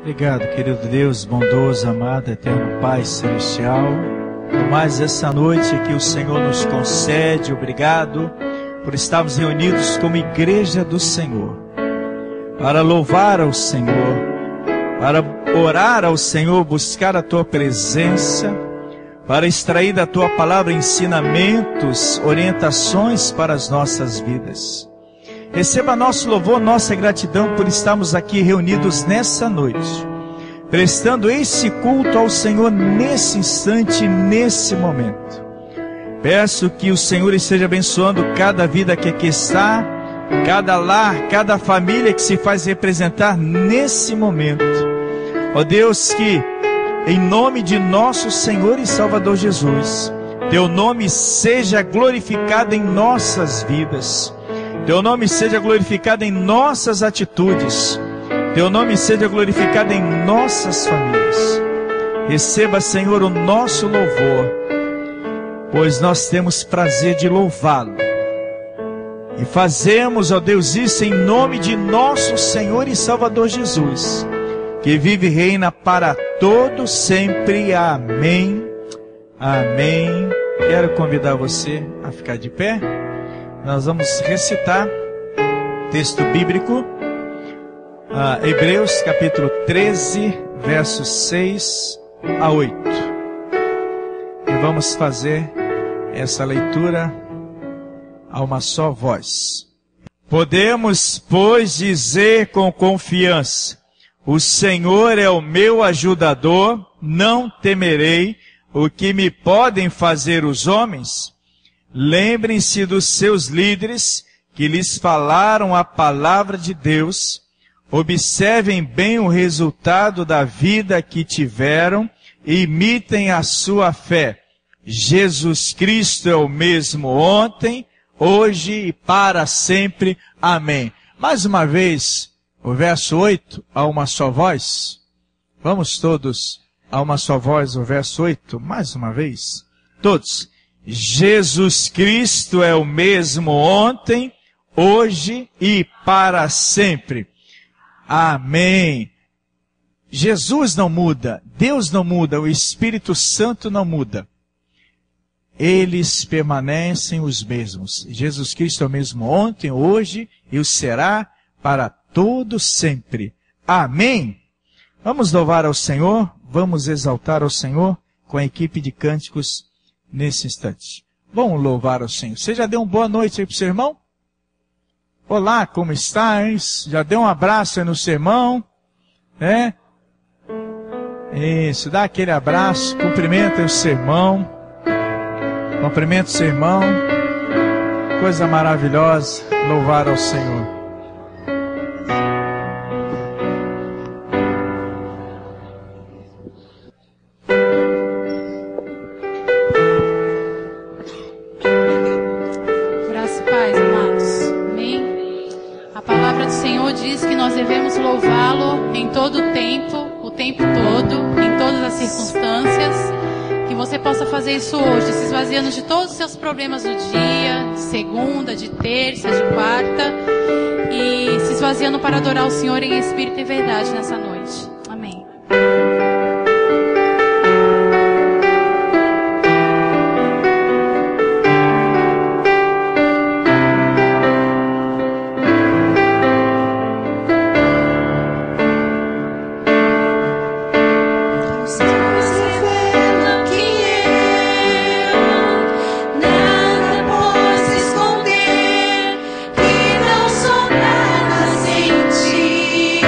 Obrigado, querido Deus, bondoso, amado, eterno Pai Celestial, por mais essa noite que o Senhor nos concede. Obrigado por estarmos reunidos como igreja do Senhor, para louvar ao Senhor, para orar ao Senhor, buscar a Tua presença, para extrair da Tua palavra ensinamentos, orientações para as nossas vidas. Receba nosso louvor, nossa gratidão por estarmos aqui reunidos nessa noite, prestando esse culto ao Senhor nesse instante, nesse momento. Peço que o Senhor esteja abençoando cada vida que aqui está, cada lar, cada família que se faz representar nesse momento. Ó Deus, que em nome de nosso Senhor e Salvador Jesus, Teu nome seja glorificado em nossas vidas. Teu nome seja glorificado em nossas atitudes. Teu nome seja glorificado em nossas famílias. Receba, Senhor, o nosso louvor, pois nós temos prazer de louvá-lo. E fazemos, ó Deus, isso em nome de nosso Senhor e Salvador Jesus, que vive e reina para todo sempre. Amém. Amém. Quero convidar você a ficar de pé. Nós vamos recitar texto bíblico, Hebreus capítulo 13, versos 6 a 8. E vamos fazer essa leitura a uma só voz. Podemos, pois, dizer com confiança: o Senhor é o meu ajudador, não temerei o que me podem fazer os homens. Lembrem-se dos seus líderes que lhes falaram a palavra de Deus. Observem bem o resultado da vida que tiveram e imitem a sua fé. Jesus Cristo é o mesmo ontem, hoje e para sempre. Amém. Mais uma vez, o verso 8, a uma só voz. Vamos todos a uma só voz, o verso 8, mais uma vez. Todos. Jesus Cristo é o mesmo ontem, hoje e para sempre. Amém. Jesus não muda, Deus não muda, o Espírito Santo não muda. Eles permanecem os mesmos. Jesus Cristo é o mesmo ontem, hoje e o será para todo sempre. Amém. Vamos louvar ao Senhor, vamos exaltar ao Senhor com a equipe de cânticos nesse instante. Vamos louvar ao Senhor. Você já deu uma boa noite aí para o seu irmão? Olá, como estás? Já deu um abraço aí no seu irmão? Né? Isso, dá aquele abraço, cumprimenta o seu irmão. Cumprimenta o seu irmão. Coisa maravilhosa, louvar ao Senhor. Fazer isso hoje, se esvaziando de todos os seus problemas do dia, de segunda, de terça, de quarta, e se esvaziando para adorar o Senhor em espírito e verdade nessa noite. Amém. Sou nada sem ti.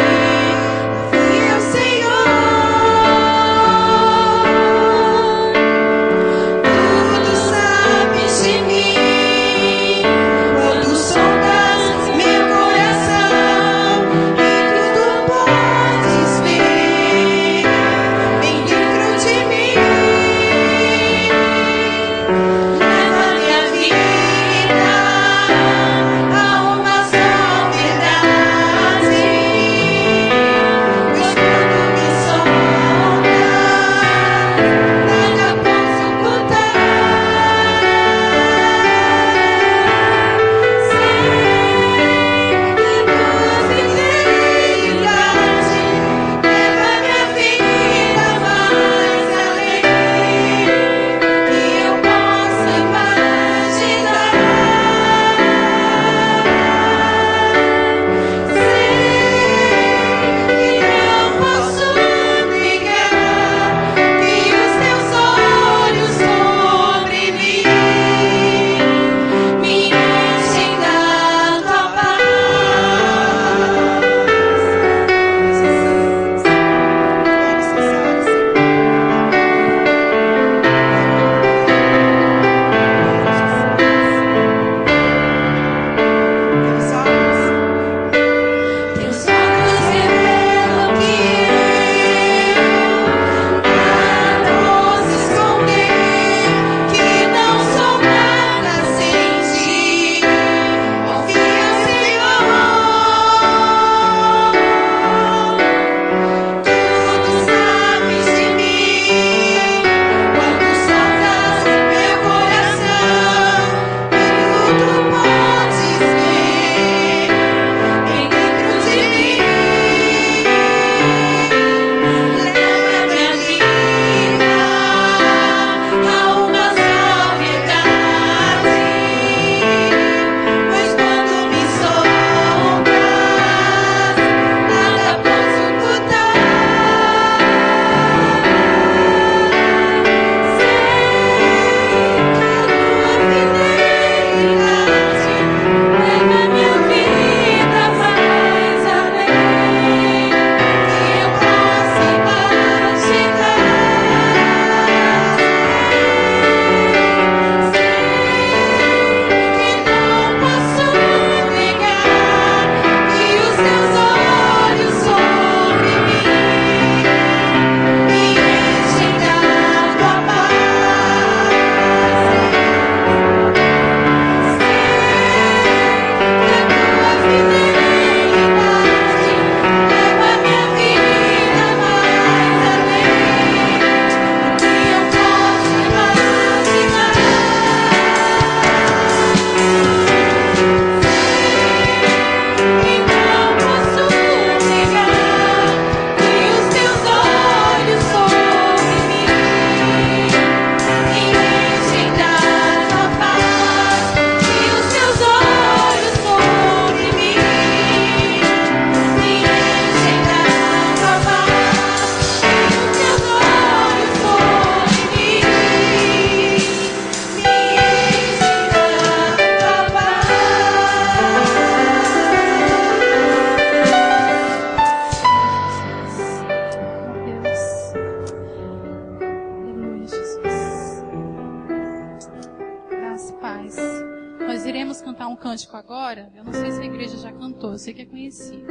agora, eu não sei se a igreja já cantou, eu sei que é conhecido,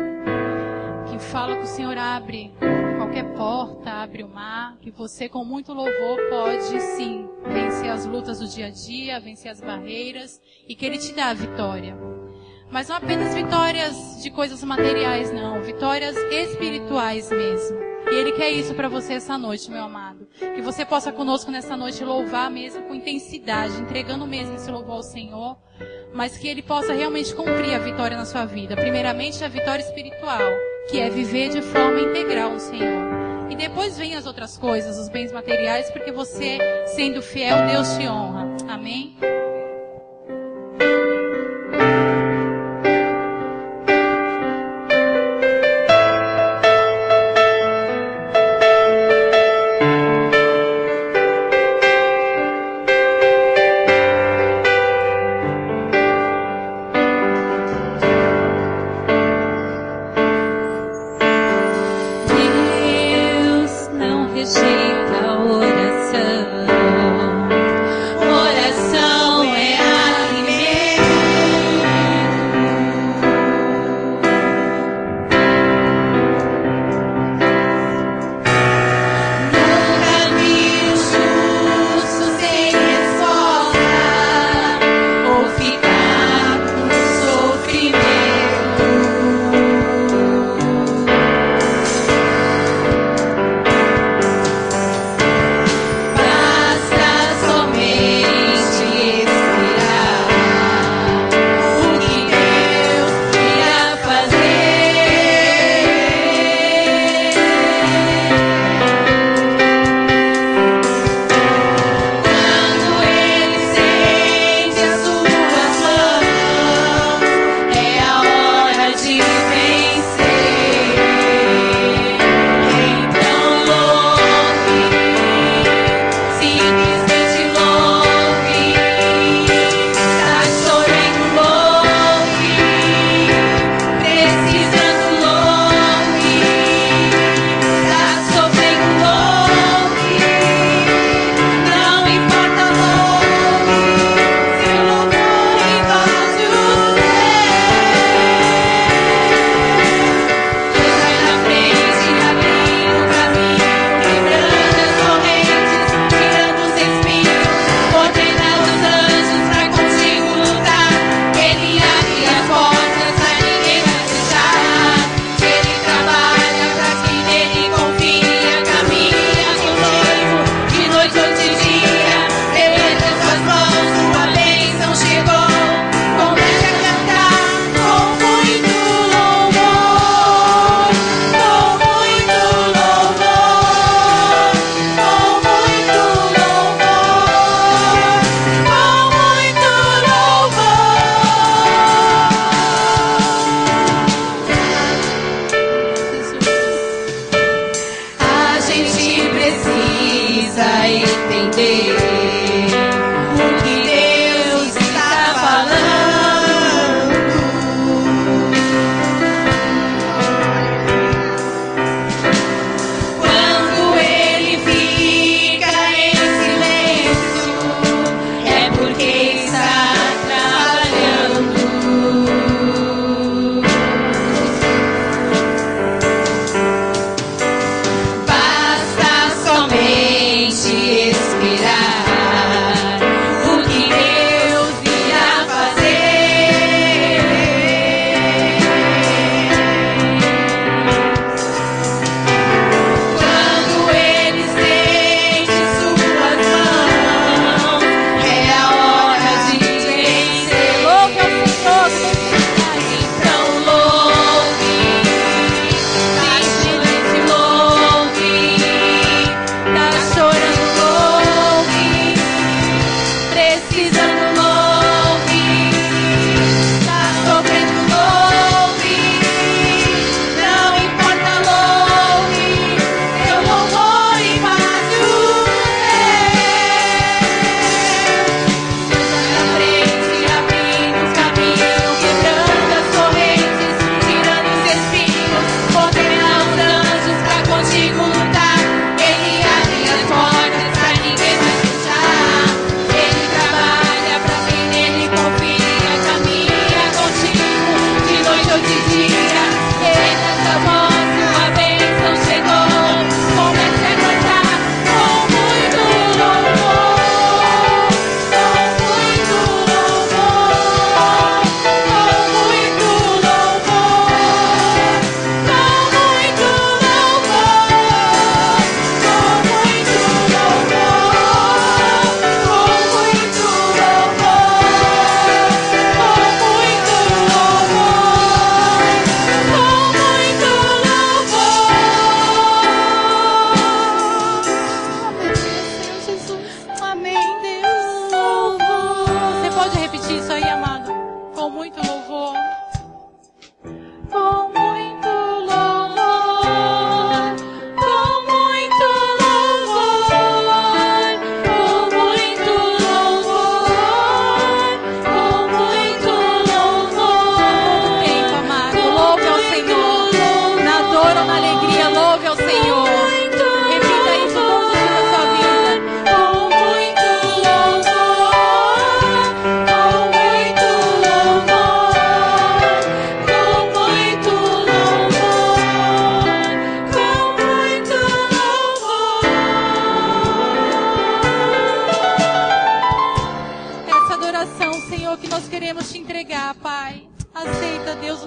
que fala que o Senhor abre qualquer porta, abre o mar, que você com muito louvor pode sim vencer as lutas do dia a dia, vencer as barreiras e que Ele te dá a vitória. Mas não apenas vitórias de coisas materiais, não, vitórias espirituais mesmo. E Ele quer isso para você essa noite, meu amado. Que você possa conosco nessa noite louvar mesmo com intensidade, entregando mesmo esse louvor ao Senhor, mas que Ele possa realmente cumprir a vitória na sua vida. Primeiramente a vitória espiritual, que é viver de forma integral no Senhor. E depois vem as outras coisas, os bens materiais, porque você, sendo fiel, Deus te honra. Amém? Rejeita a oração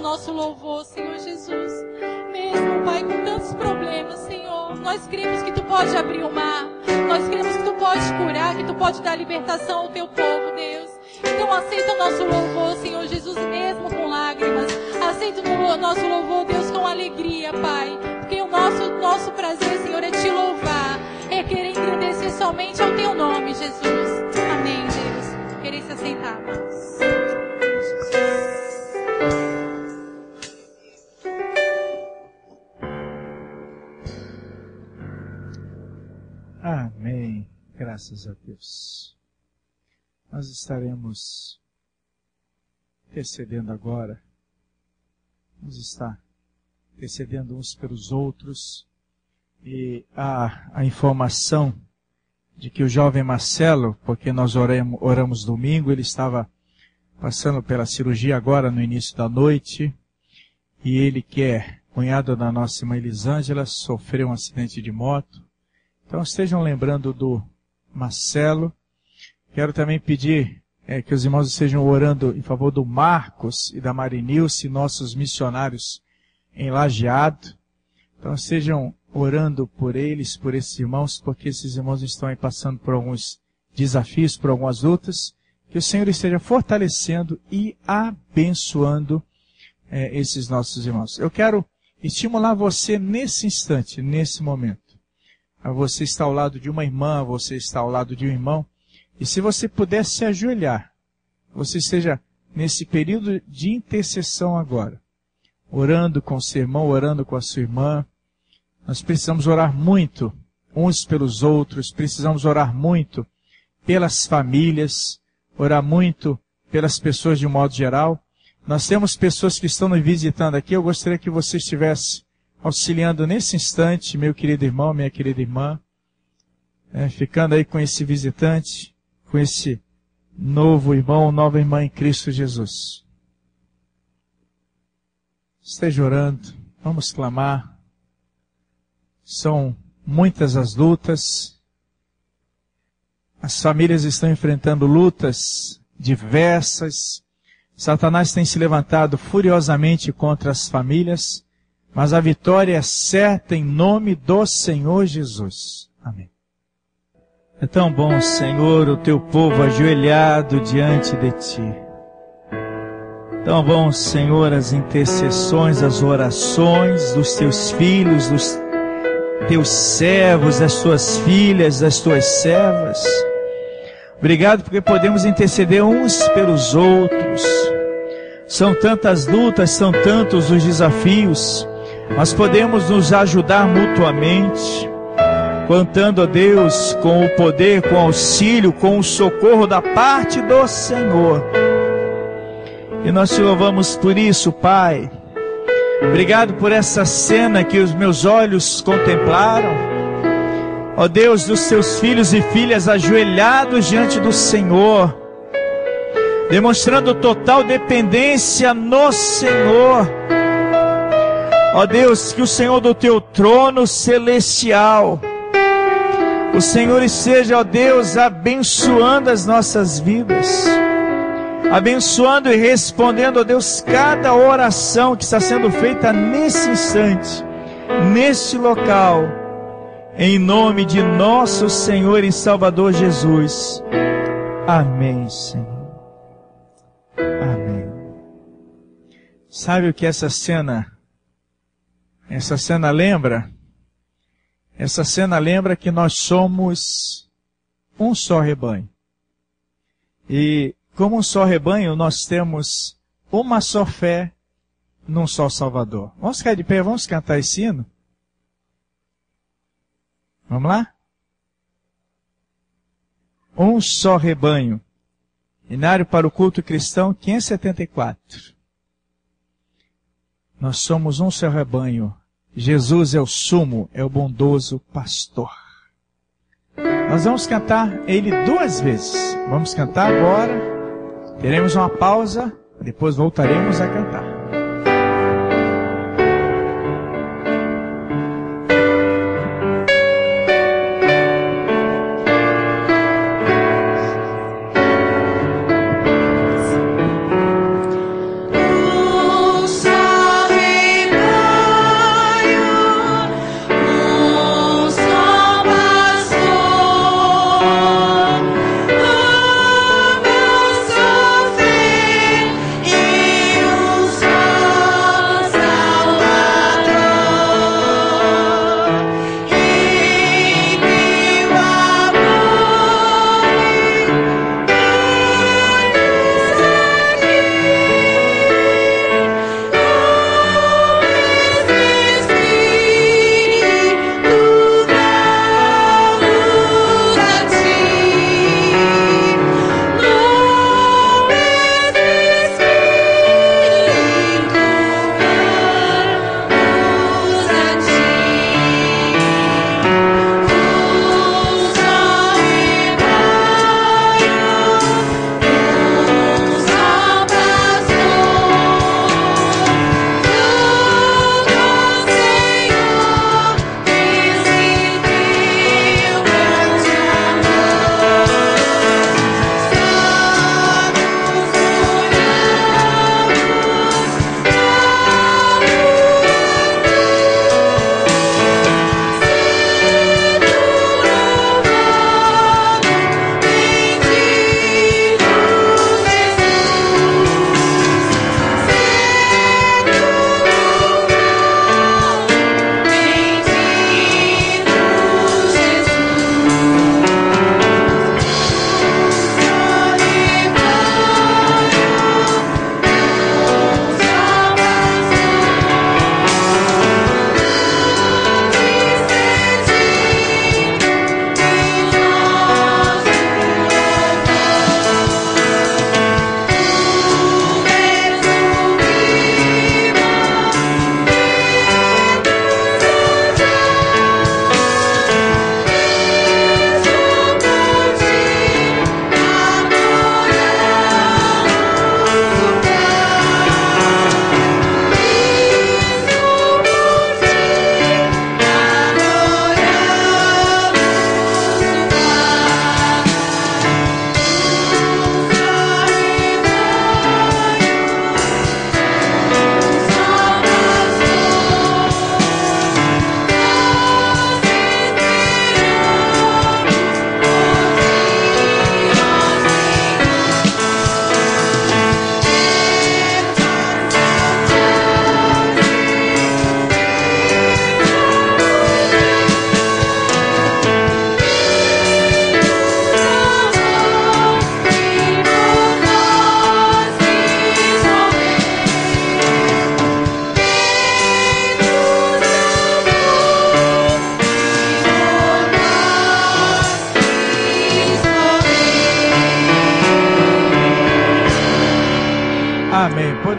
nosso louvor, Senhor Jesus. Mesmo, Pai, com tantos problemas, Senhor, nós cremos que Tu pode abrir o mar. Nós cremos que Tu pode curar, que Tu pode dar libertação ao Teu povo, Deus. Então aceita o nosso louvor, Senhor Jesus, mesmo com lágrimas. Aceita o nosso louvor, Deus, com alegria, Pai. Porque o nosso prazer, Senhor, é Te louvar. É querer engrandecer somente ao Teu nome, Jesus. Amém, Deus. Querer se aceitar, amados. Amém. Graças a Deus. Nós estaremos intercedendo agora. Vamos estar intercedendo uns pelos outros. E a informação de que o jovem Marcelo, porque nós oramos domingo, ele estava passando pela cirurgia agora no início da noite. E ele, que é cunhado da nossa irmã Elisângela, sofreu um acidente de moto. Então estejam lembrando do Marcelo. Quero também pedir que os irmãos estejam orando em favor do Marcos e da Marinilce, nossos missionários em Lajeado. Então estejam orando por eles, por esses irmãos, porque esses irmãos estão aí passando por alguns desafios, por algumas lutas. Que o Senhor esteja fortalecendo e abençoando esses nossos irmãos. Eu quero estimular você nesse instante, nesse momento. Você está ao lado de uma irmã, você está ao lado de um irmão. E se você puder se ajoelhar, você esteja nesse período de intercessão agora, orando com o seu irmão, orando com a sua irmã. Nós precisamos orar muito uns pelos outros, precisamos orar muito pelas famílias, orar muito pelas pessoas de um modo geral. Nós temos pessoas que estão nos visitando aqui, eu gostaria que você estivesse auxiliando nesse instante, meu querido irmão, minha querida irmã, ficando aí com esse visitante, com esse novo irmão, nova irmã em Cristo Jesus. Esteja orando, vamos clamar. São muitas as lutas, as famílias estão enfrentando lutas diversas, Satanás tem se levantado furiosamente contra as famílias, mas a vitória é certa em nome do Senhor Jesus. Amém. É tão bom, Senhor, o Teu povo ajoelhado diante de Ti. Tão bom, Senhor, as intercessões, as orações dos Teus filhos, dos Teus servos, das Tuas filhas, das Tuas servas. Obrigado porque podemos interceder uns pelos outros. São tantas lutas, são tantos os desafios, mas podemos nos ajudar mutuamente, contando a Deus com o poder, com o auxílio, com o socorro da parte do Senhor. E nós Te louvamos por isso, Pai. Obrigado por essa cena que os meus olhos contemplaram. Ó Deus, dos Teus filhos e filhas ajoelhados diante do Senhor, demonstrando total dependência no Senhor. Ó Deus, que o Senhor do Teu trono celestial, o Senhor esteja, ó Deus, abençoando as nossas vidas, abençoando e respondendo, ó Deus, cada oração que está sendo feita nesse instante, neste local, em nome de nosso Senhor e Salvador Jesus. Amém, Senhor. Amém. Sabe o que essa cena lembra? Essa cena lembra que nós somos um só rebanho. E como um só rebanho, nós temos uma só fé num só Salvador. Vamos ficar de pé, vamos cantar esse hino? Vamos lá? Um só rebanho. Hinário para o culto cristão 574. Nós somos um só rebanho. Jesus é o sumo, é o bondoso pastor. Nós vamos cantar ele 2 vezes. Vamos cantar agora. Teremos uma pausa, depois voltaremos a cantar. Um só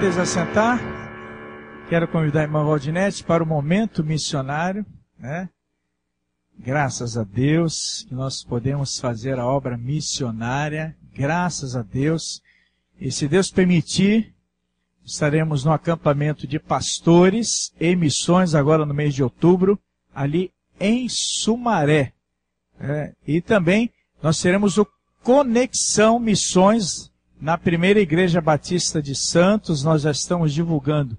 poder assentar, quero convidar a irmã Valdinete para o momento missionário, né? Graças a Deus que nós podemos fazer a obra missionária, graças a Deus. E se Deus permitir, estaremos no acampamento de pastores e missões agora no mês de outubro, ali em Sumaré. E também nós teremos o Conexão Missões na primeira Igreja Batista de Santos. Nós já estamos divulgando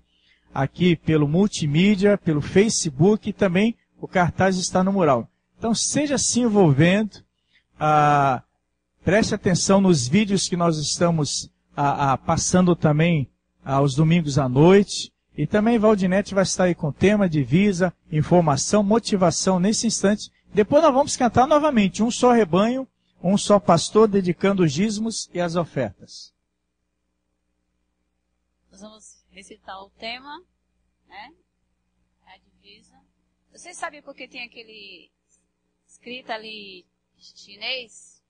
aqui pelo multimídia, pelo Facebook, e também o cartaz está no mural. Então seja se envolvendo, preste atenção nos vídeos que nós estamos passando também aos domingos à noite. E também Valdinete vai estar aí com tema, divisa, informação, motivação nesse instante. Depois nós vamos cantar novamente, um só rebanho, um só pastor, dedicando os dízimos e as ofertas. Nós vamos recitar o tema, né? A divisa. Vocês sabem por que tem aquele escrito ali chinês?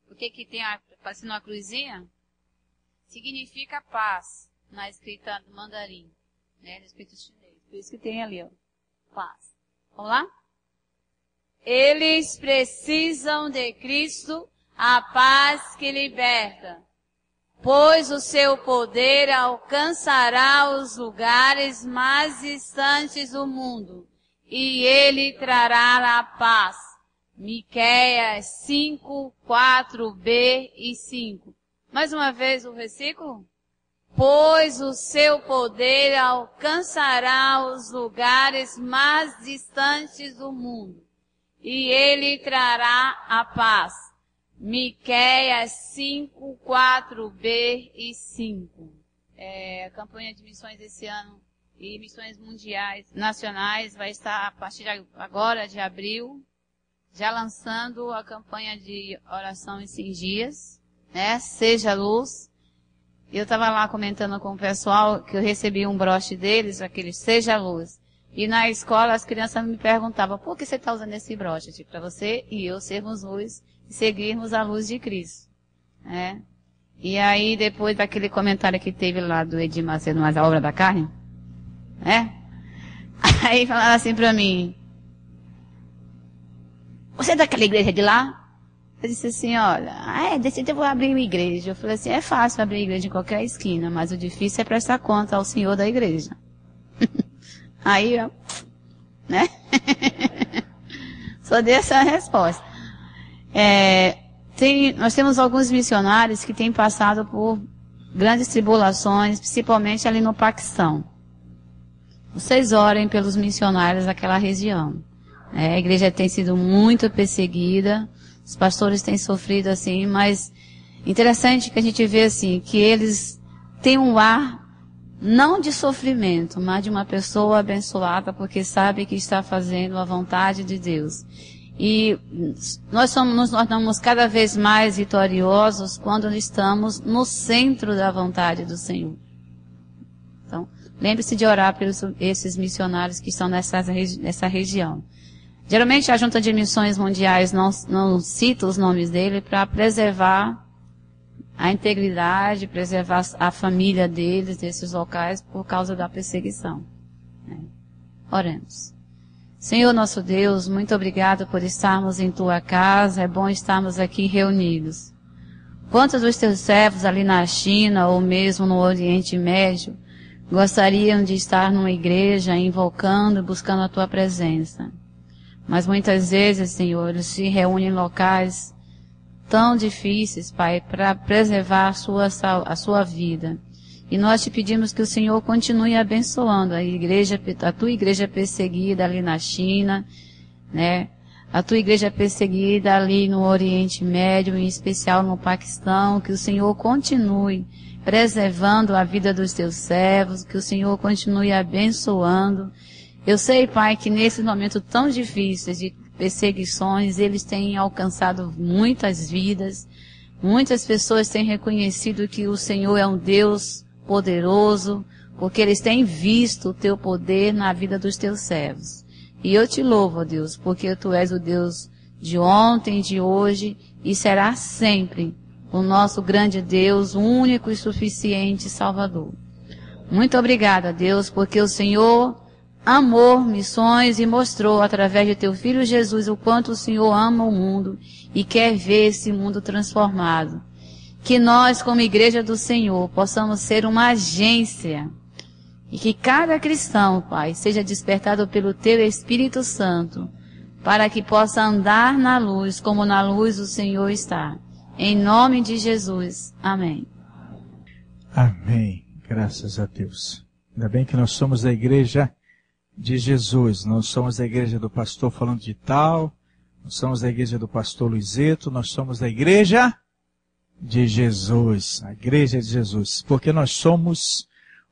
Por que tem parecendo uma cruzinha? Significa paz, na escrita do mandarim, né? No escrito chinês. Por isso que tem ali, ó, paz. Vamos lá? Eles precisam de Cristo, a paz que liberta, pois o seu poder alcançará os lugares mais distantes do mundo, e ele trará a paz. Miqueias 5, 4b e 5. Mais uma vez o versículo. Pois o seu poder alcançará os lugares mais distantes do mundo, e ele trará a paz. Miqueias 5, 4b e 5. A campanha de missões esse ano e missões mundiais, nacionais, vai estar a partir agora de abril, já lançando a campanha de oração em 100 dias, né? Seja luz. Eu estava lá comentando com o pessoal que eu recebi um broche deles, aquele Seja Luz. E na escola as crianças me perguntavam, por que você está usando esse broche? Tipo, para você e eu sermos luz e seguirmos a luz de Cristo. É. E aí, depois daquele comentário que teve lá do Edir Macedo, mais a obra da carne, né? Aí falaram assim para mim, você é daquela igreja de lá? Eu disse assim, olha, decidi eu vou abrir uma igreja. Eu falei assim, é fácil abrir igreja em qualquer esquina, mas o difícil é prestar conta ao senhor da igreja. Aí, ó, né? Só dei essa resposta. Nós temos alguns missionários que têm passado por grandes tribulações, principalmente ali no Paquistão. Vocês orem pelos missionários daquela região. A igreja tem sido muito perseguida, os pastores têm sofrido assim, mas interessante que a gente vê assim, que eles têm um ar não de sofrimento, mas de uma pessoa abençoada, porque sabe que está fazendo a vontade de Deus. E nós nos tornamos cada vez mais vitoriosos quando estamos no centro da vontade do Senhor. Então, lembre-se de orar pelos esses missionários que estão nessa região. Geralmente a Junta de Missões Mundiais não cita os nomes dele para preservar a integridade, preservar a família deles, desses locais, por causa da perseguição. Oremos. Senhor nosso Deus, muito obrigado por estarmos em tua casa, é bom estarmos aqui reunidos. Quantos dos teus servos ali na China ou mesmo no Oriente Médio gostariam de estar numa igreja invocando e buscando a tua presença? Mas muitas vezes, Senhor, eles se reúnem em locais tão difíceis, Pai, para preservar a sua vida. E nós te pedimos que o Senhor continue abençoando a tua igreja perseguida ali na China, né? A tua igreja perseguida ali no Oriente Médio, em especial no Paquistão, que o Senhor continue preservando a vida dos teus servos, que o Senhor continue abençoando. Eu sei, Pai, que nesses momentos tão difíceis de perseguições, eles têm alcançado muitas vidas, muitas pessoas têm reconhecido que o Senhor é um Deus poderoso, porque eles têm visto o teu poder na vida dos teus servos. E eu te louvo, ó Deus, porque tu és o Deus de ontem, de hoje, e será sempre o nosso grande Deus, único e suficiente Salvador. Muito obrigada, Deus, porque o Senhor amou missões e mostrou através de teu Filho Jesus o quanto o Senhor ama o mundo e quer ver esse mundo transformado. Que nós, como igreja do Senhor, possamos ser uma agência e que cada cristão, Pai, seja despertado pelo teu Espírito Santo para que possa andar na luz como na luz o Senhor está. Em nome de Jesus. Amém. Amém. Graças a Deus. Ainda bem que nós somos da igreja de Jesus. Nós somos da igreja do pastor falando de tal. Nós somos da igreja do pastor Luizeto. Nós somos da igreja de Jesus. A igreja de Jesus. Porque nós somos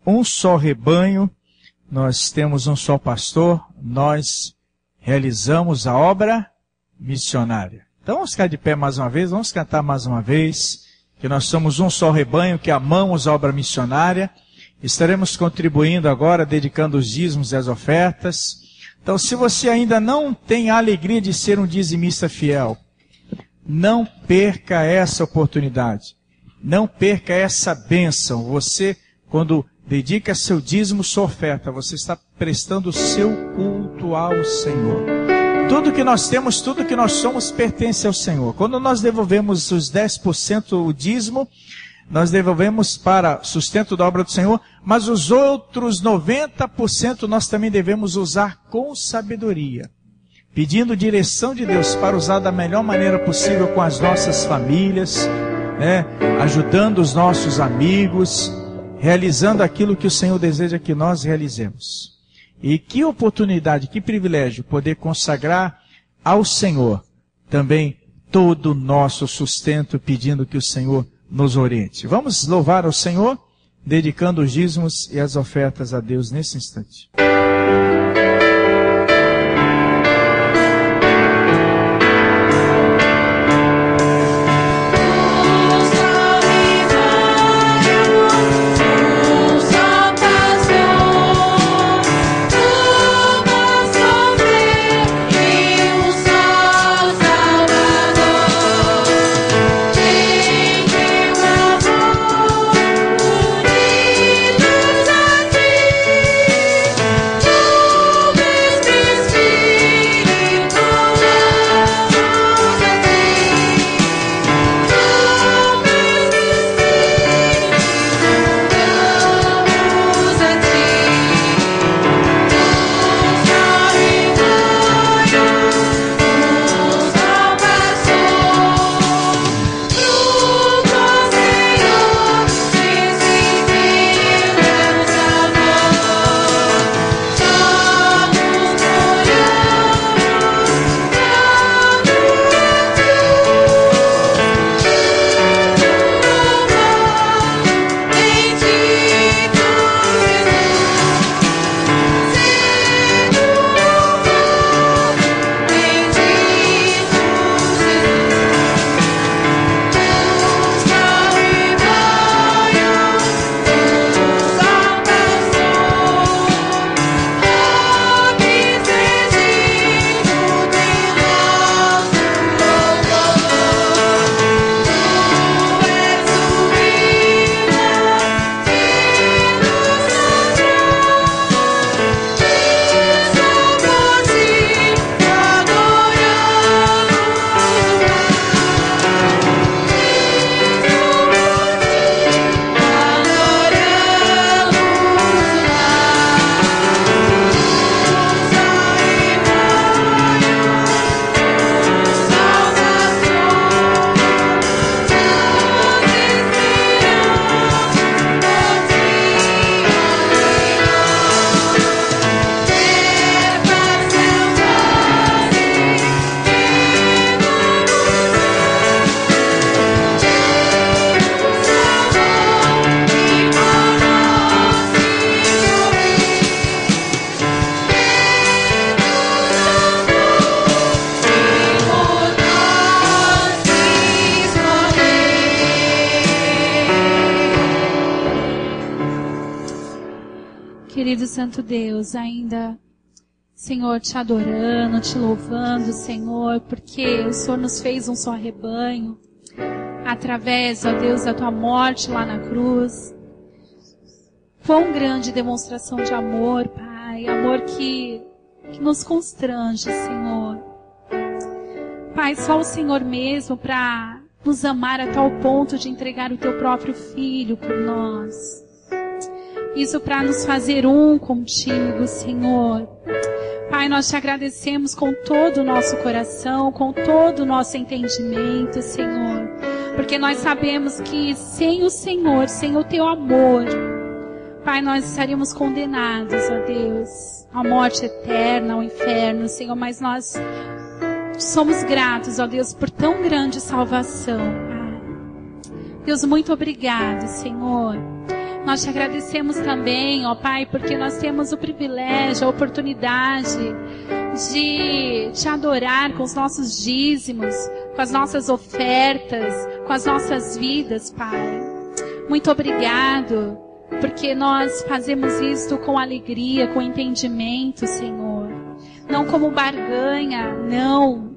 um só rebanho. Nós temos um só pastor. Nós realizamos a obra missionária. Então vamos ficar de pé mais uma vez. Vamos cantar mais uma vez. Que nós somos um só rebanho, que amamos a obra missionária. Estaremos contribuindo agora, dedicando os dízimos e as ofertas. Então, se você ainda não tem a alegria de ser um dizimista fiel, não perca essa oportunidade. Não perca essa bênção. Você, quando dedica seu dízimo, sua oferta, você está prestando o seu culto ao Senhor. Tudo que nós temos, tudo que nós somos, pertence ao Senhor. Quando nós devolvemos os 10% o dízimo, nós devolvemos para sustento da obra do Senhor, mas os outros 90% nós também devemos usar com sabedoria, pedindo direção de Deus para usar da melhor maneira possível com as nossas famílias, ajudando os nossos amigos, realizando aquilo que o Senhor deseja que nós realizemos. E que oportunidade, que privilégio poder consagrar ao Senhor também todo o nosso sustento, pedindo que o Senhor nos oriente. Vamos louvar ao Senhor, dedicando os dízimos e as ofertas a Deus nesse instante. Querido Santo Deus, ainda, Senhor, te adorando, te louvando, Senhor, porque o Senhor nos fez um só rebanho, através, ó Deus, da tua morte lá na cruz. Quão grande demonstração de amor, Pai. Amor que nos constrange, Senhor. Pai, só o Senhor mesmo para nos amar a tal ponto de entregar o Teu próprio Filho por nós. Isso para nos fazer um contigo, Senhor. Pai, nós Te agradecemos com todo o nosso coração, com todo o nosso entendimento, Senhor. Porque nós sabemos que sem o Senhor, sem o Teu amor, Pai, nós estaríamos condenados, ó Deus, à morte eterna, ao inferno, Senhor. Mas nós somos gratos, ó Deus, por tão grande salvação, Pai. Deus, muito obrigado, Senhor. Nós Te agradecemos também, ó Pai, porque nós temos o privilégio, a oportunidade de Te adorar com os nossos dízimos, com as nossas ofertas, com as nossas vidas, Pai. Muito obrigado, porque nós fazemos isto com alegria, com entendimento, Senhor. Não como barganha, não.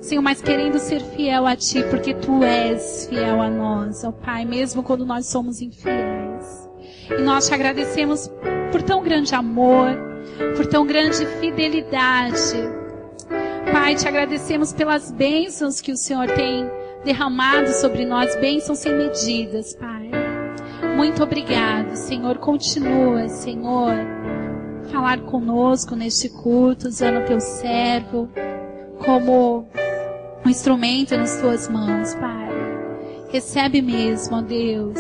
Senhor, mas querendo ser fiel a Ti, porque Tu és fiel a nós, ó Pai, mesmo quando nós somos infiéis. E nós Te agradecemos por tão grande amor, por tão grande fidelidade. Pai, Te agradecemos pelas bênçãos que o Senhor tem derramado sobre nós, bênçãos sem medidas, Pai. Muito obrigado, Senhor. Continua, Senhor, falar conosco neste culto, usando o Teu servo como um instrumento nas Tuas mãos, Pai. Recebe mesmo, ó Deus,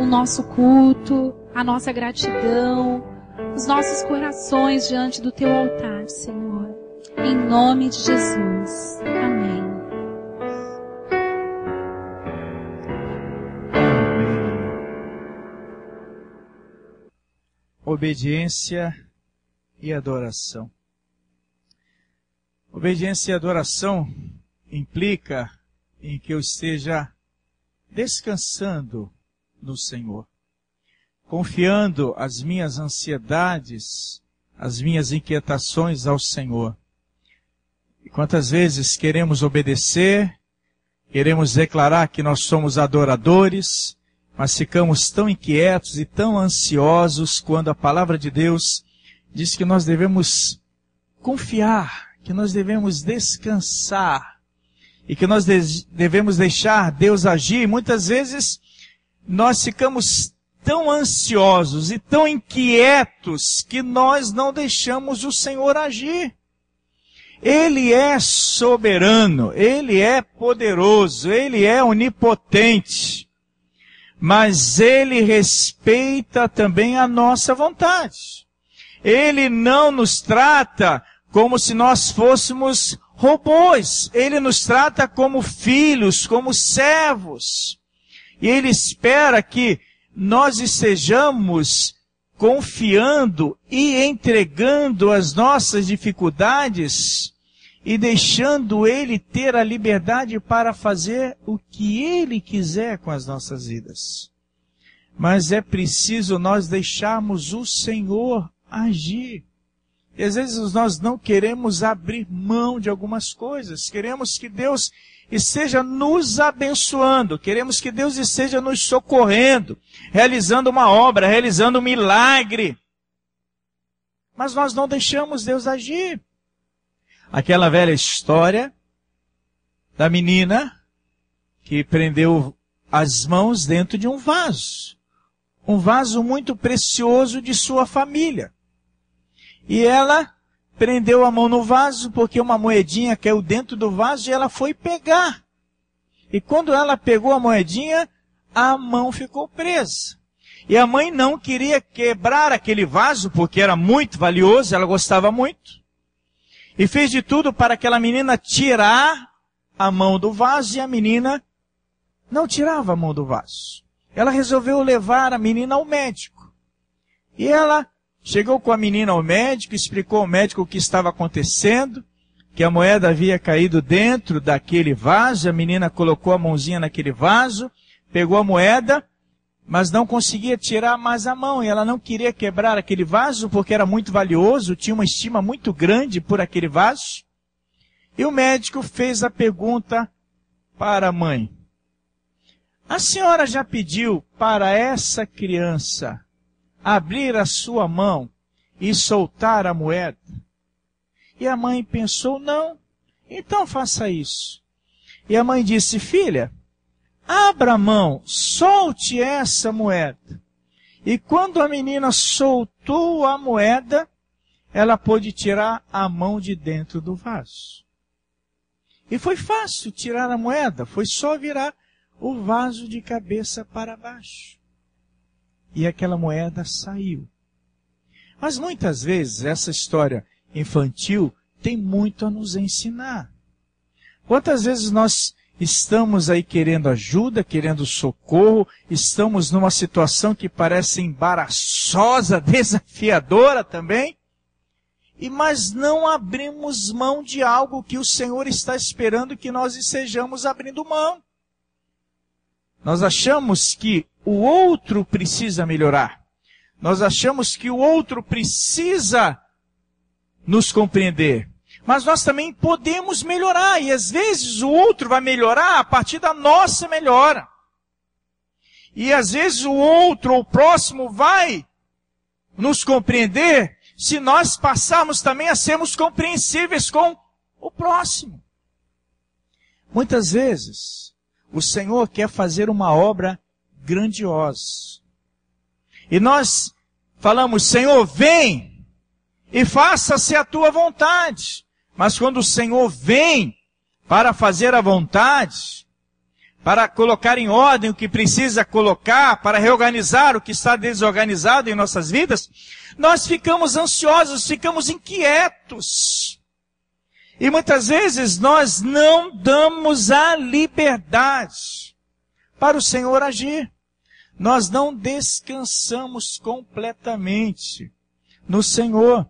o nosso culto, a nossa gratidão, os nossos corações diante do Teu altar, Senhor. Em nome de Jesus. Amém. Obediência e adoração. Obediência e adoração implica em que eu esteja descansando no Senhor, confiando as minhas ansiedades, as minhas inquietações ao Senhor. E quantas vezes queremos obedecer, queremos declarar que nós somos adoradores, mas ficamos tão inquietos e tão ansiosos quando a palavra de Deus diz que nós devemos confiar, que nós devemos descansar e que nós devemos deixar Deus agir. E muitas vezes nós ficamos tão ansiosos e tão inquietos que nós não deixamos o Senhor agir. Ele é soberano, Ele é poderoso, Ele é onipotente. Mas Ele respeita também a nossa vontade. Ele não nos trata como se nós fôssemos robôs. Ele nos trata como filhos, como servos. E Ele espera que nós estejamos confiando e entregando as nossas dificuldades e deixando Ele ter a liberdade para fazer o que Ele quiser com as nossas vidas. Mas é preciso nós deixarmos o Senhor agir. E às vezes nós não queremos abrir mão de algumas coisas. Queremos que Deus esteja nos abençoando. Queremos que Deus esteja nos socorrendo, realizando uma obra, realizando um milagre. Mas nós não deixamos Deus agir. Aquela velha história da menina que prendeu as mãos dentro de um vaso muito precioso de sua família. E ela prendeu a mão no vaso porque uma moedinha caiu dentro do vaso e ela foi pegar. E quando ela pegou a moedinha, a mão ficou presa. E a mãe não queria quebrar aquele vaso porque era muito valioso, ela gostava muito. E fez de tudo para aquela menina tirar a mão do vaso e a menina não tirava a mão do vaso. Ela resolveu levar a menina ao médico. E ela chegou com a menina ao médico, explicou ao médico o que estava acontecendo, que a moeda havia caído dentro daquele vaso, a menina colocou a mãozinha naquele vaso, pegou a moeda, mas não conseguia tirar mais a mão, e ela não queria quebrar aquele vaso porque era muito valioso, tinha uma estima muito grande por aquele vaso. E o médico fez a pergunta para a mãe: a senhora já pediu para essa criança abrir a sua mão e soltar a moeda? E a mãe pensou, não, então faça isso. E a mãe disse, filha, abra a mão, solte essa moeda. E quando a menina soltou a moeda, ela pôde tirar a mão de dentro do vaso. E foi fácil tirar a moeda, foi só virar o vaso de cabeça para baixo. E aquela moeda saiu. Mas muitas vezes essa história infantil tem muito a nos ensinar. Quantas vezes nós estamos aí querendo ajuda, querendo socorro, estamos numa situação que parece embaraçosa, desafiadora também, mas não abrimos mão de algo que o Senhor está esperando que nós estejamos abrindo mão. Nós achamos que o outro precisa melhorar. Nós achamos que o outro precisa nos compreender. Mas nós também podemos melhorar. E às vezes o outro vai melhorar a partir da nossa melhora. E às vezes o outro ou o próximo vai nos compreender se nós passarmos também a sermos compreensíveis com o próximo. Muitas vezes o Senhor quer fazer uma obra grandiosa. E nós falamos, Senhor, vem e faça-se a tua vontade. Mas quando o Senhor vem para fazer a vontade, para colocar em ordem o que precisa colocar, para reorganizar o que está desorganizado em nossas vidas, nós ficamos ansiosos, ficamos inquietos. E muitas vezes nós não damos a liberdade para o Senhor agir. Nós não descansamos completamente no Senhor.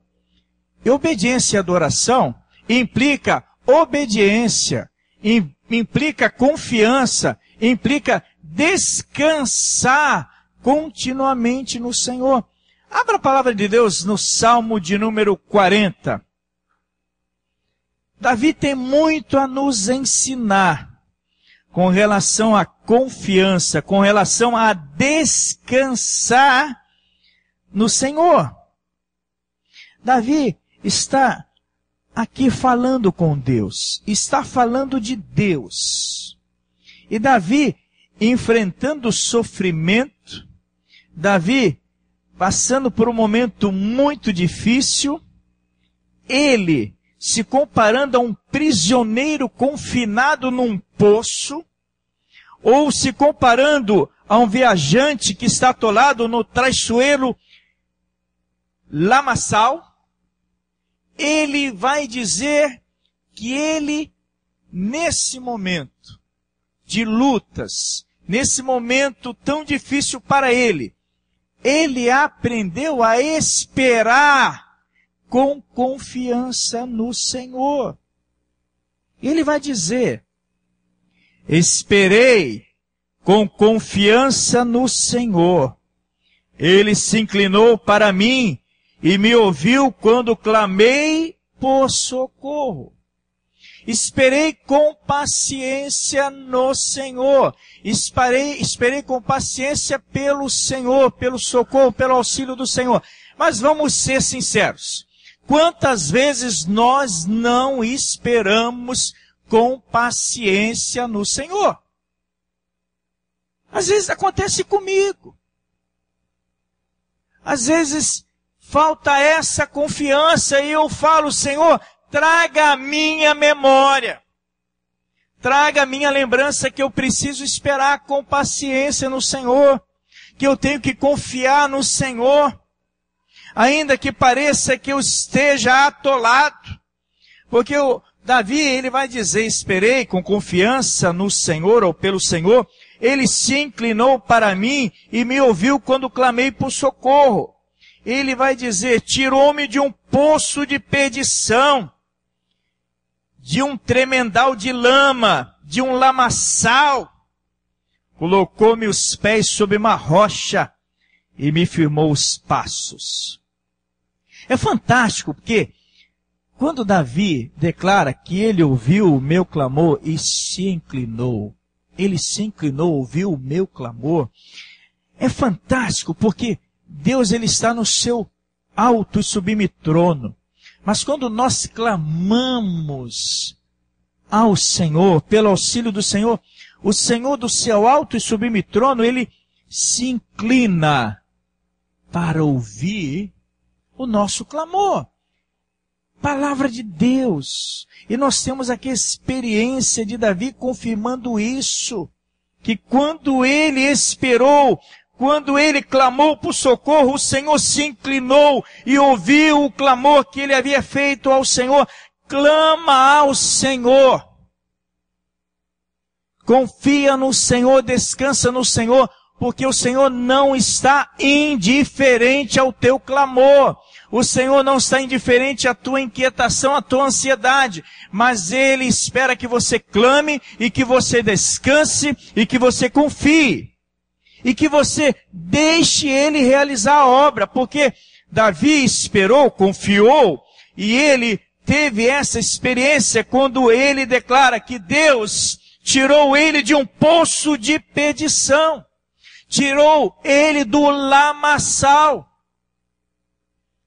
E obediência e adoração implica obediência, implica confiança, implica descansar continuamente no Senhor. Abra a palavra de Deus no Salmo de número 40. Davi tem muito a nos ensinar com relação à confiança, com relação a descansar no Senhor. Davi está aqui falando com Deus, está falando de Deus. E Davi, enfrentando o sofrimento, Davi, passando por um momento muito difícil, ele, se comparando a um prisioneiro confinado num poço, ou se comparando a um viajante que está atolado no traiçoeiro lamaçal, ele vai dizer que ele, nesse momento de lutas, nesse momento tão difícil para ele aprendeu a esperar com confiança no Senhor. Ele vai dizer, esperei com confiança no Senhor. Ele se inclinou para mim e me ouviu quando clamei por socorro. Esperei com paciência no Senhor. Esperei com paciência pelo Senhor, pelo socorro, pelo auxílio do Senhor. Mas vamos ser sinceros. Quantas vezes nós não esperamos com paciência no Senhor? Às vezes acontece comigo. Às vezes falta essa confiança e eu falo, Senhor, traga a minha memória. Traga a minha lembrança que eu preciso esperar com paciência no Senhor. Que eu tenho que confiar no Senhor. Ainda que pareça que eu esteja atolado. Porque o Davi, ele vai dizer, esperei com confiança no Senhor ou pelo Senhor. Ele se inclinou para mim e me ouviu quando clamei por socorro. Ele vai dizer, tirou-me de um poço de perdição, de um tremendal de lama, de um lamaçal. Colocou-me os pés sobre uma rocha e me firmou os passos. É fantástico, porque quando Davi declara que ele ouviu o meu clamor e se inclinou, ele se inclinou, ouviu o meu clamor, é fantástico, porque Deus ele está no seu alto e sublime trono. Mas quando nós clamamos ao Senhor, pelo auxílio do Senhor, o Senhor do seu alto e sublime trono, ele se inclina para ouvir o nosso clamor. Palavra de Deus. E nós temos aqui a experiência de Davi confirmando isso. Que quando ele esperou, quando ele clamou por socorro, o Senhor se inclinou e ouviu o clamor que ele havia feito ao Senhor. Clama ao Senhor. Confia no Senhor, descansa no Senhor, porque o Senhor não está indiferente ao teu clamor. O Senhor não está indiferente à tua inquietação, à tua ansiedade, mas Ele espera que você clame e que você descanse e que você confie. E que você deixe Ele realizar a obra, porque Davi esperou, confiou, e ele teve essa experiência quando ele declara que Deus tirou ele de um poço de perdição. Tirou ele do lamaçal,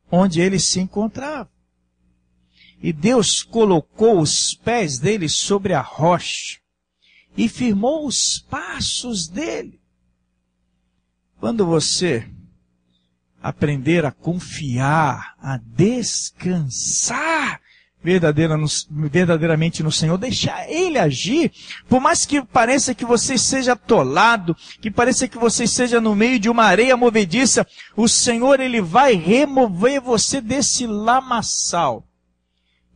onde ele se encontrava. E Deus colocou os pés dele sobre a rocha e firmou os passos dele. Quando você aprender a confiar, a descansar verdadeiramente no Senhor, deixar Ele agir, por mais que pareça que você esteja atolado, que pareça que você esteja no meio de uma areia movediça, o Senhor Ele vai remover você desse lamaçal.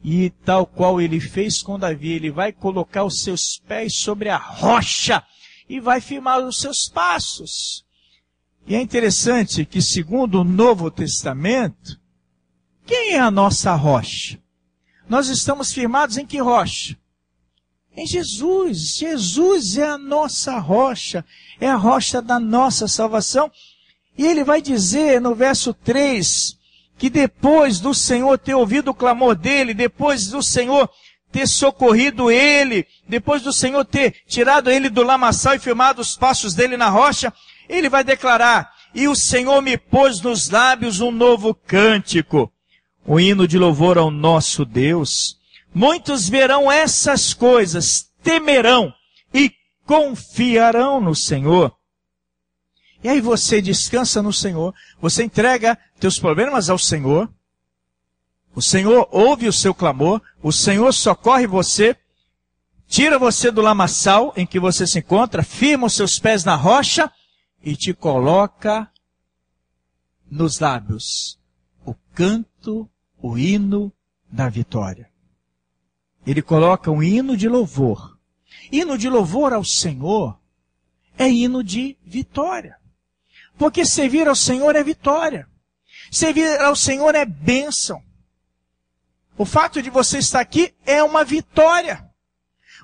E tal qual Ele fez com Davi, Ele vai colocar os seus pés sobre a rocha e vai firmar os seus passos. E é interessante que, segundo o Novo Testamento, quem é a nossa rocha? Nós estamos firmados em que rocha? Em Jesus. Jesus é a nossa rocha. É a rocha da nossa salvação. E ele vai dizer no verso 3, que depois do Senhor ter ouvido o clamor dele, depois do Senhor ter socorrido ele, depois do Senhor ter tirado ele do lamaçal e firmado os passos dele na rocha, ele vai declarar: e o Senhor me pôs nos lábios um novo cântico, o hino de louvor ao nosso Deus. Muitos verão essas coisas, temerão e confiarão no Senhor. E aí você descansa no Senhor, você entrega teus problemas ao Senhor, o Senhor ouve o seu clamor, o Senhor socorre você, tira você do lamaçal em que você se encontra, firma os seus pés na rocha e te coloca nos lábios o canto, o hino da vitória. Ele coloca um hino de louvor. Hino de louvor ao Senhor é hino de vitória. Porque servir ao Senhor é vitória. Servir ao Senhor é bênção. O fato de você estar aqui é uma vitória.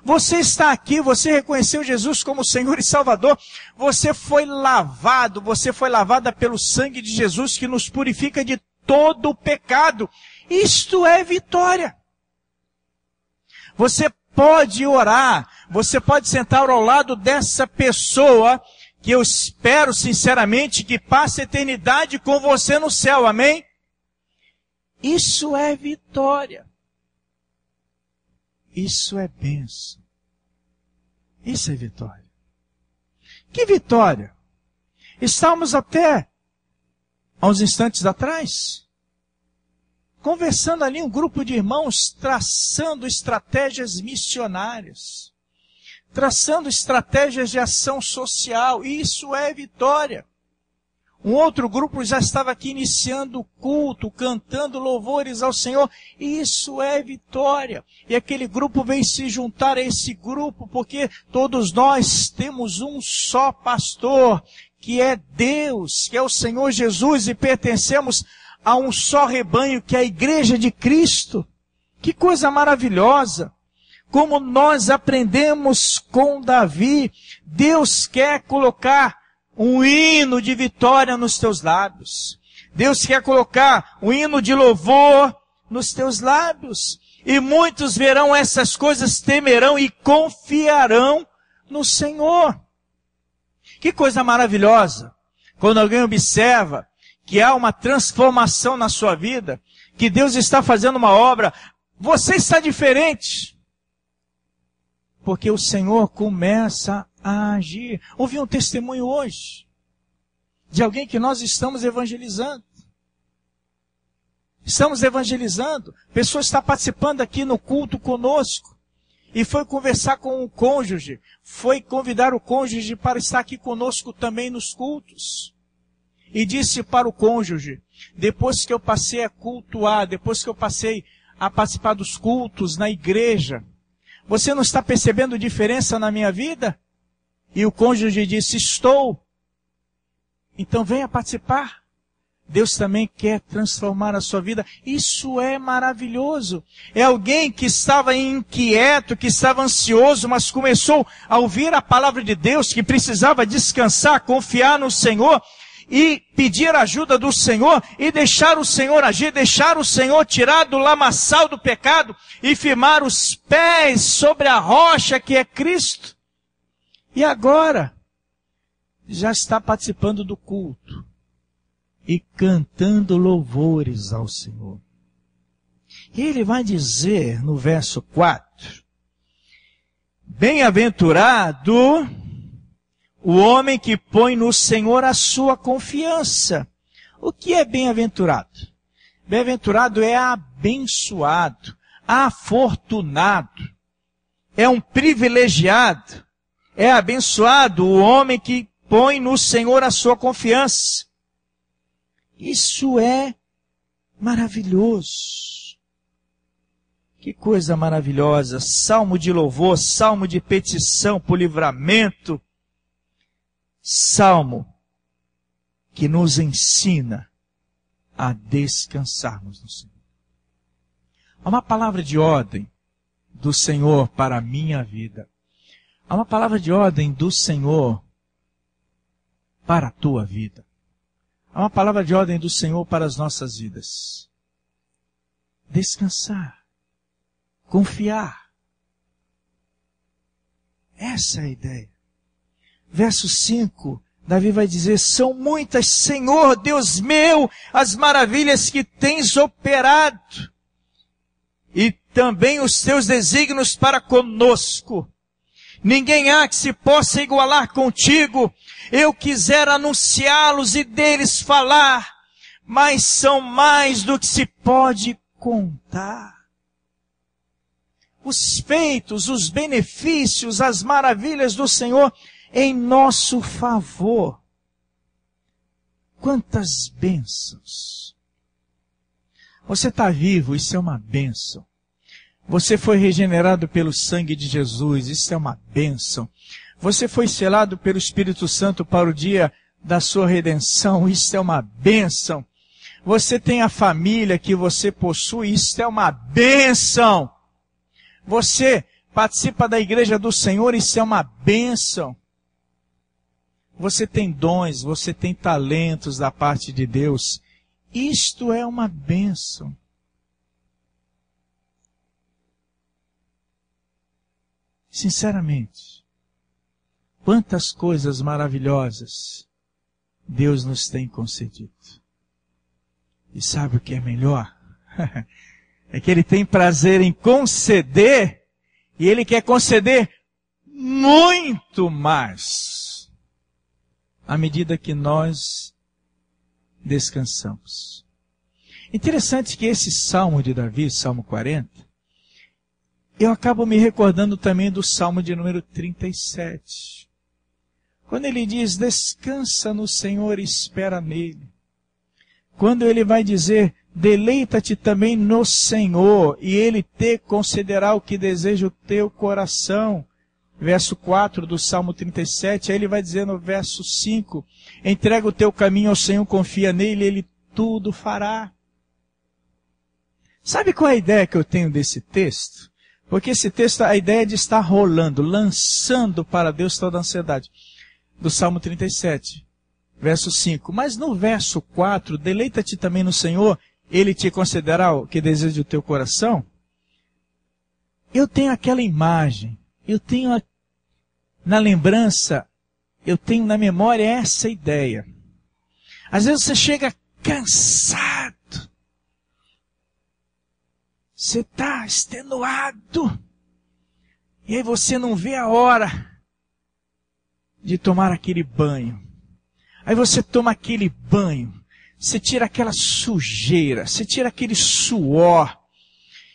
Você está aqui, você reconheceu Jesus como Senhor e Salvador, você foi lavado, você foi lavada pelo sangue de Jesus que nos purifica de todo o pecado. Isto é vitória. Você pode orar, você pode sentar ao lado dessa pessoa que eu espero sinceramente que passe a eternidade com você no céu, amém? Isso é vitória. Isso é bênção. Isso é vitória. Que vitória? Estávamos até há uns instantes atrás conversando ali um grupo de irmãos traçando estratégias missionárias, traçando estratégias de ação social. Isso é vitória. Um outro grupo já estava aqui iniciando o culto, cantando louvores ao Senhor. Isso é vitória. E aquele grupo veio se juntar a esse grupo, porque todos nós temos um só pastor, que é Deus, que é o Senhor Jesus, e pertencemos a um só rebanho, que é a Igreja de Cristo. Que coisa maravilhosa! Como nós aprendemos com Davi, Deus quer colocar um hino de vitória nos teus lábios. Deus quer colocar um hino de louvor nos teus lábios. E muitos verão essas coisas, temerão e confiarão no Senhor. Que coisa maravilhosa! Quando alguém observa que há uma transformação na sua vida, que Deus está fazendo uma obra, você está diferente. Porque o Senhor começa a agir. Ouvi um testemunho hoje de alguém que nós estamos evangelizando. Estamos evangelizando. A pessoa está participando aqui no culto conosco. E foi conversar com o cônjuge. Foi convidar o cônjuge para estar aqui conosco também nos cultos. E disse para o cônjuge, depois que eu passei a cultuar, depois que eu passei a participar dos cultos na igreja, você não está percebendo diferença na minha vida? E o cônjuge disse, estou. Então venha participar. Deus também quer transformar a sua vida. Isso é maravilhoso. É alguém que estava inquieto, que estava ansioso, mas começou a ouvir a palavra de Deus, que precisava descansar, confiar no Senhor e pedir ajuda do Senhor e deixar o Senhor agir, deixar o Senhor tirar do lamaçal do pecado e firmar os pés sobre a rocha que é Cristo. E agora já está participando do culto e cantando louvores ao Senhor. E ele vai dizer no verso 4, bem-aventurado o homem que põe no Senhor a sua confiança. O que é bem-aventurado? Bem-aventurado é abençoado, afortunado, é um privilegiado, é abençoado o homem que põe no Senhor a sua confiança. Isso é maravilhoso. Que coisa maravilhosa. Salmo de louvor, salmo de petição por livramento. Salmo que nos ensina a descansarmos no Senhor. Há uma palavra de ordem do Senhor para a minha vida. Há uma palavra de ordem do Senhor para a tua vida. Há uma palavra de ordem do Senhor para as nossas vidas. Descansar. Confiar. Essa é a ideia. Verso 5, Davi vai dizer, são muitas, Senhor, Deus meu, as maravilhas que tens operado. E também os teus desígnios para conosco. Ninguém há que se possa igualar contigo. Eu quisera anunciá-los e deles falar, mas são mais do que se pode contar. Os feitos, os benefícios, as maravilhas do Senhor em nosso favor. Quantas bênçãos. Você está vivo, isso é uma bênção. Você foi regenerado pelo sangue de Jesus, isso é uma bênção. Você foi selado pelo Espírito Santo para o dia da sua redenção, isso é uma bênção. Você tem a família que você possui, isso é uma bênção. Você participa da igreja do Senhor, isso é uma bênção. Você tem dons, você tem talentos da parte de Deus, isto é uma bênção. Sinceramente, quantas coisas maravilhosas Deus nos tem concedido. E sabe o que é melhor? É que Ele tem prazer em conceder, e Ele quer conceder muito mais, à medida que nós descansamos. Interessante que esse Salmo de Davi, Salmo 40, eu acabo me recordando também do Salmo de número 37. Quando ele diz, descansa no Senhor e espera nele. Quando ele vai dizer, deleita-te também no Senhor, e Ele te concederá o que deseja o teu coração. Verso 4 do Salmo 37, aí ele vai dizer no verso 5, entrega o teu caminho ao Senhor, confia nele, Ele tudo fará. Sabe qual é a ideia que eu tenho desse texto? Porque esse texto, a ideia é de estar rolando, lançando para Deus toda a ansiedade. Do Salmo 37, verso 5. Mas no verso 4, deleita-te também no Senhor, Ele te concederá o que deseja o teu coração. Eu tenho aquela imagem, eu tenho na lembrança, eu tenho na memória essa ideia. Às vezes você chega cansado. Você está extenuado. E aí você não vê a hora de tomar aquele banho. Aí você toma aquele banho. Você tira aquela sujeira. Você tira aquele suor.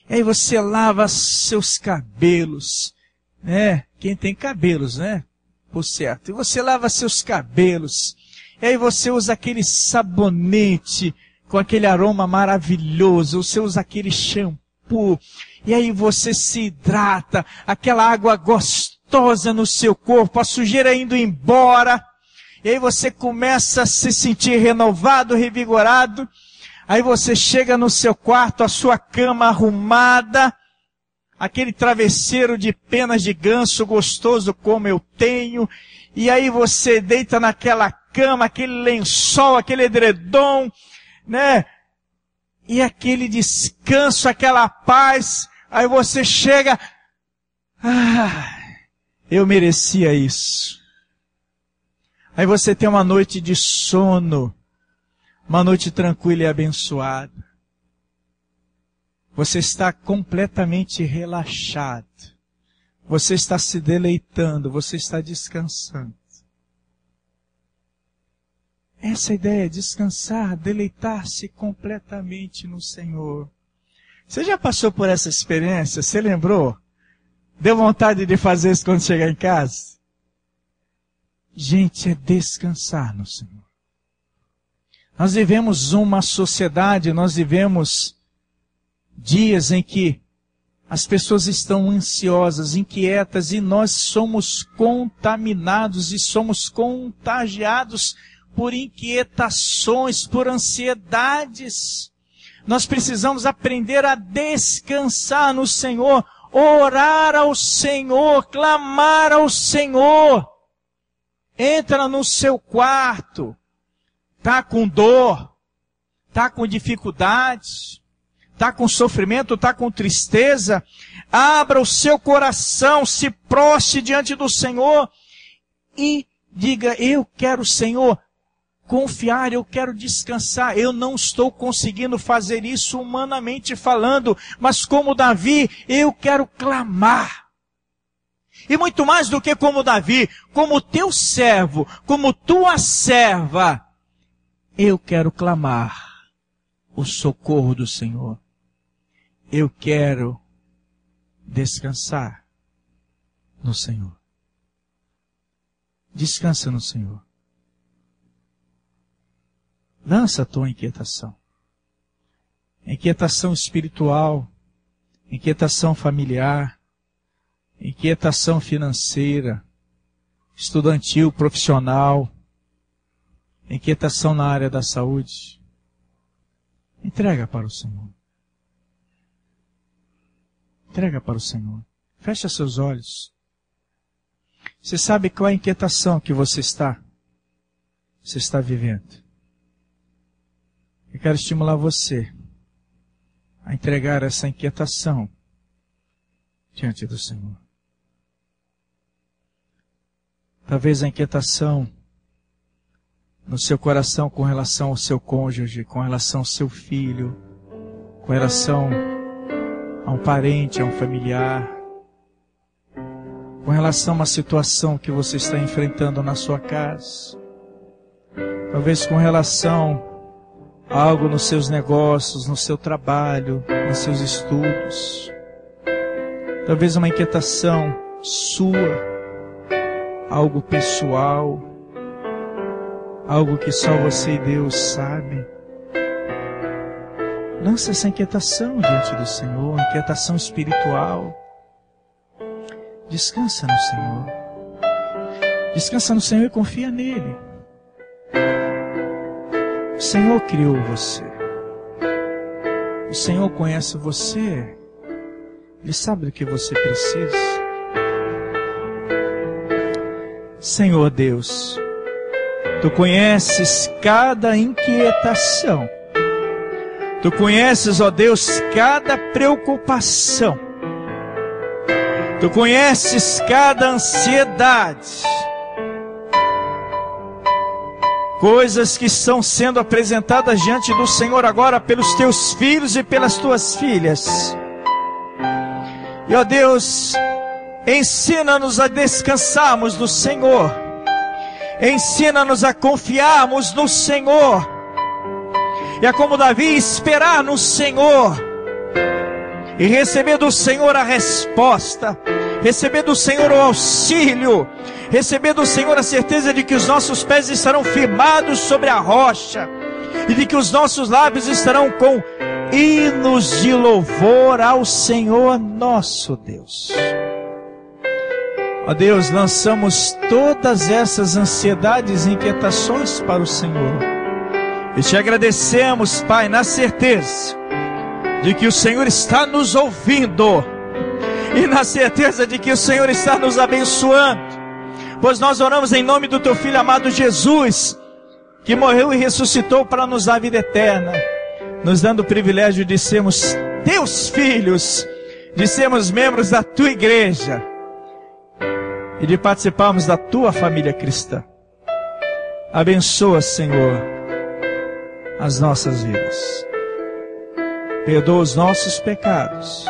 E aí você lava seus cabelos. Né? Quem tem cabelos, né? Por certo. E você lava seus cabelos. E aí você usa aquele sabonete com aquele aroma maravilhoso. Você usa aquele shampoo. E aí você se hidrata, aquela água gostosa no seu corpo, a sujeira indo embora. E aí você começa a se sentir renovado, revigorado. Aí você chega no seu quarto, a sua cama arrumada, aquele travesseiro de penas de ganso gostoso como eu tenho. E aí você deita naquela cama, aquele lençol, aquele edredom, né? E aquele descanso, aquela paz, aí você chega, eu merecia isso. Aí você tem uma noite de sono, uma noite tranquila e abençoada. Você está completamente relaxado. Você está se deleitando, você está descansando. Essa ideia, descansar, deleitar-se completamente no Senhor. Você já passou por essa experiência? Você lembrou? Deu vontade de fazer isso quando chegar em casa? Gente, é descansar no Senhor. Nós vivemos uma sociedade, nós vivemos dias em que as pessoas estão ansiosas, inquietas, e nós somos contaminados e somos contagiados por inquietações, por ansiedades. Nós precisamos aprender a descansar no Senhor, orar ao Senhor, clamar ao Senhor. Entra no seu quarto, tá com dor, tá com dificuldade, tá com sofrimento, tá com tristeza. Abra o seu coração, se prostre diante do Senhor e diga: eu quero, Senhor, confiar, eu quero descansar. Eu não estou conseguindo fazer isso humanamente falando, mas como Davi, eu quero clamar. E muito mais do que como Davi, como teu servo, como tua serva, eu quero clamar o socorro do Senhor. Eu quero descansar no Senhor. Descansa no Senhor. Lança a tua inquietação. Inquietação espiritual, inquietação familiar, inquietação financeira, estudantil, profissional, inquietação na área da saúde. Entrega para o Senhor. Entrega para o Senhor. Fecha seus olhos. Você sabe qual é a inquietação que você está vivendo. Eu quero estimular você a entregar essa inquietação diante do Senhor. Talvez a inquietação no seu coração com relação ao seu cônjuge, com relação ao seu filho, com relação a um parente, a um familiar, com relação a uma situação que você está enfrentando na sua casa, talvez com relação a algo nos seus negócios, no seu trabalho, nos seus estudos, talvez uma inquietação sua, algo pessoal, algo que só você e Deus sabem. Lança essa inquietação diante do Senhor, inquietação espiritual. Descansa no Senhor. Descansa no Senhor e confia nele. O Senhor criou você. O Senhor conhece você. Ele sabe do que você precisa. Senhor Deus, Tu conheces cada inquietação. Tu conheces, ó Deus, cada preocupação. Tu conheces cada ansiedade. coisas que estão sendo apresentadas diante do Senhor agora pelos teus filhos e pelas tuas filhas. E ó Deus, ensina-nos a descansarmos do Senhor. Ensina-nos a confiarmos no Senhor. E a como Davi esperar no Senhor. E receber do Senhor a resposta. Receber do Senhor o auxílio. Receber do Senhor a certeza de que os nossos pés estarão firmados sobre a rocha. E de que os nossos lábios estarão com hinos de louvor ao Senhor nosso Deus. Ó Deus, lançamos todas essas ansiedades e inquietações para o Senhor. E te agradecemos, Pai, na certeza de que o Senhor está nos ouvindo. E na certeza de que o Senhor está nos abençoando. Pois nós oramos em nome do Teu Filho amado Jesus, que morreu e ressuscitou para nos dar a vida eterna, nos dando o privilégio de sermos Teus filhos, de sermos membros da Tua igreja e de participarmos da Tua família cristã. Abençoa, Senhor, as nossas vidas. Perdoa os nossos pecados.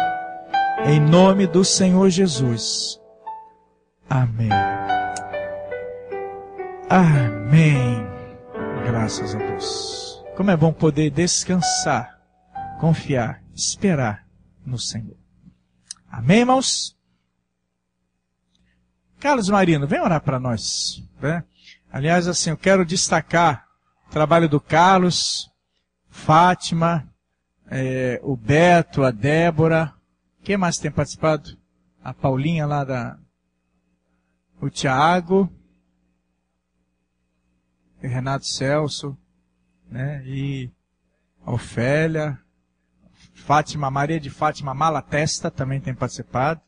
Em nome do Senhor Jesus. Amém. Amém. Graças a Deus. Como é bom poder descansar, confiar, esperar no Senhor. Amém, irmãos? Carlos Marino, vem orar para nós. Né? Aliás, assim, eu quero destacar o trabalho do Carlos, Fátima, o Beto, a Débora. Quem mais tem participado? A Paulinha lá o Tiago, o Renato Celso, né? E a Ofélia, Fátima, Maria de Fátima Malatesta também tem participado.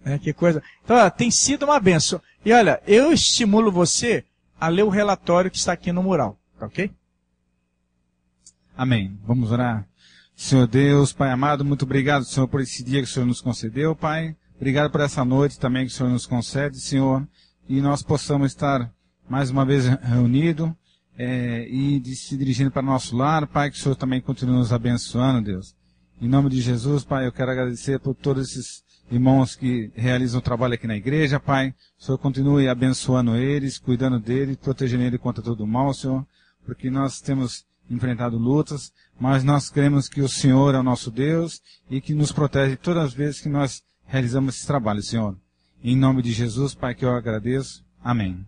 Né? Que coisa. Então, tem sido uma bênção. E olha, eu estimulo você a ler o relatório que está aqui no mural. Tá ok? Amém. Vamos orar. Senhor Deus, Pai amado, muito obrigado, Senhor, por esse dia que o Senhor nos concedeu, Pai. Obrigado por essa noite também que o Senhor nos concede, Senhor. E nós possamos estar mais uma vez reunidos e se dirigindo para o nosso lar, Pai, que o Senhor também continue nos abençoando, Deus. Em nome de Jesus, Pai, eu quero agradecer por todos esses irmãos que realizam o trabalho aqui na igreja, Pai. O Senhor continue abençoando eles, cuidando deles, protegendo eles contra todo o mal, Senhor. Porque nós temos enfrentado lutas, mas nós cremos que o Senhor é o nosso Deus e que nos protege todas as vezes que nós realizamos esse trabalho, Senhor. Em nome de Jesus, Pai, que eu agradeço. Amém.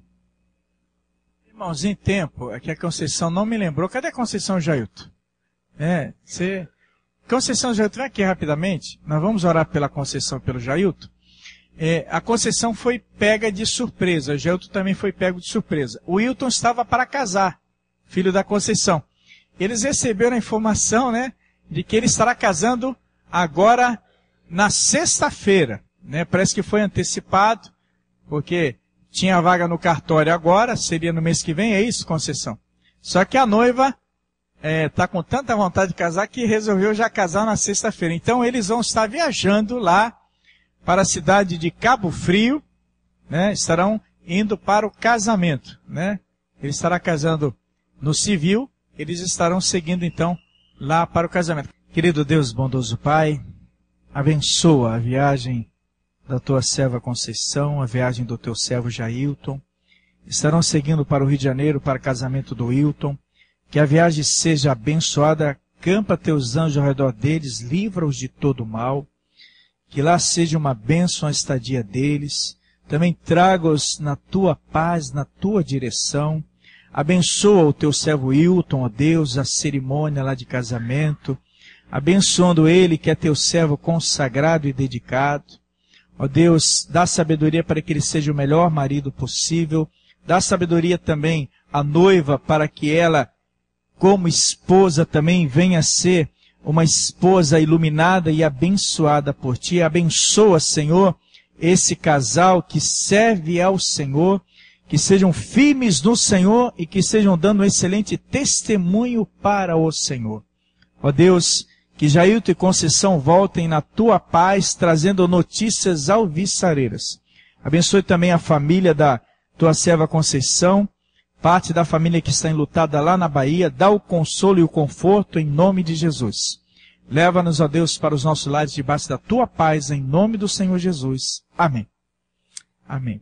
Irmãos, em tempo, é que a Conceição não me lembrou. Cadê a Conceição Jailton? Conceição Jailton, vem aqui rapidamente. Nós vamos orar pela Conceição e pelo Jailton. A Conceição foi pega de surpresa. O Jailton também foi pego de surpresa. O Wilton estava para casar, filho da Conceição. Eles receberam a informação, né, de que ele estará casando agora na sexta-feira, né? Parece que foi antecipado, porque tinha vaga no cartório agora, seria no mês que vem, é isso, Conceição? Só que a noiva está com tanta vontade de casar que resolveu já casar na sexta-feira. Então eles vão estar viajando lá para a cidade de Cabo Frio, né? Estarão indo para o casamento, né? Ele estará casando no civil. Eles estarão seguindo, então, lá para o casamento. Querido Deus, bondoso Pai, abençoa a viagem da tua serva Conceição, a viagem do teu servo Jailton. Estarão seguindo para o Rio de Janeiro, para o casamento do Wilton. Que a viagem seja abençoada, acampa teus anjos ao redor deles, livra-os de todo mal. Que lá seja uma bênção a estadia deles. Também traga-os na tua paz, na tua direção. Abençoa o teu servo Wilton, ó Deus, a cerimônia lá de casamento, abençoando ele que é teu servo consagrado e dedicado. Ó Deus, dá sabedoria para que ele seja o melhor marido possível, dá sabedoria também à noiva para que ela, como esposa, também venha a ser uma esposa iluminada e abençoada por ti. Abençoa, Senhor, esse casal que serve ao Senhor, que sejam firmes no Senhor e que estejam dando um excelente testemunho para o Senhor. Ó Deus, que Jailton e Conceição voltem na tua paz, trazendo notícias alvissareiras. Abençoe também a família da tua serva Conceição, parte da família que está enlutada lá na Bahia, dá o consolo e o conforto em nome de Jesus. Leva-nos, ó Deus, para os nossos lares debaixo da tua paz, em nome do Senhor Jesus. Amém. Amém.